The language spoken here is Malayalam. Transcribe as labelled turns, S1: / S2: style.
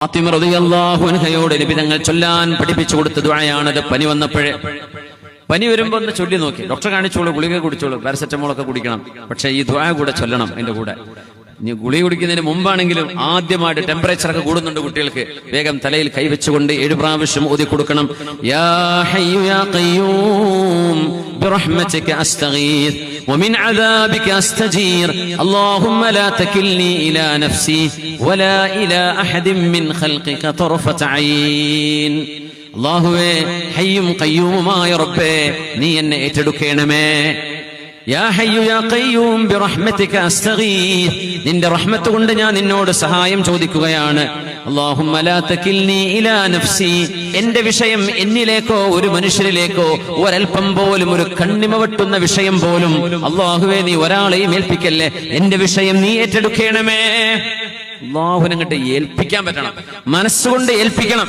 S1: ഫാത്തിമ റളിയല്ലാഹു അൻഹയോട് നബി തങ്ങൾ ചൊല്ലാൻ പഠിപ്പിച്ചു കൊടുത്ത ദുആയാണത്. പനി വന്നപ്പോഴേ പനി വരുമ്പോ ഒന്ന് ചൊല്ലി നോക്കി. ഡോക്ടറെ കാണിച്ചോളൂ, ഗുളിക കുടിച്ചോളൂ, പാരസെറ്റമോളൊക്കെ കുടിക്കണം, പക്ഷെ ഈ ദുആ കൂടെ ചൊല്ലണം. അതിന്റെ കൂടെ ഇനി ഗുളിക കുടിക്കുന്നതിന് മുമ്പാണെങ്കിലും ആദ്യമായിട്ട് ടെമ്പറേച്ചർ ഒക്കെ കൂടുന്നുണ്ട് കുട്ടികൾക്ക്, വേഗം തലയിൽ കൈവച്ചുകൊണ്ട് 7 പ്രാവശ്യം ഓതി കൊടുക്കണം. യാ ഹയ്യു യാ ഖയ്യൂം برحمتك أستغيث ومن عذابك أستجير اللهم لا تكلني إلى نفسي ولا إلى أحد من خلقك طرفة عين. അല്ലാഹുവേ, ഹയ്യും ഖയ്യൂമുമായ റബ്ബേ, നീ എന്നെ ഏറ്റെടുക്കണമേ. യാ ഹയ്യു യാ ഖയ്യൂം ബിറഹ്മതിക അസ്തഗീസ്, നിന്റെ റഹ്മത്ത് കൊണ്ട് ഞാൻ നിന്നോട് സഹായം ചോദിക്കുകയാണ്. അല്ലാഹുമ്മ ലാ തകിൽനി ഇലാ നഫ്സി, എന്റെ വിഷയം എന്നിലേക്കോ ഒരു മനുഷ്യരിലേക്കോ ഒരൽപ്പം പോലും, ഒരു കണ്ണിമ വെട്ടുന്ന വിഷയം പോലും അല്ലാഹുവേ നീ ഒരാളെയും ഏൽപ്പിക്കല്ലേ. എന്റെ വിഷയം നീ ഏറ്റെടുക്കണമേ. അല്ലാഹുവിനെ അങ്ങോട്ട് ഏൽപ്പിക്കാൻ പറ്റണം, മനസ്സുകൊണ്ട് ഏൽപ്പിക്കണം.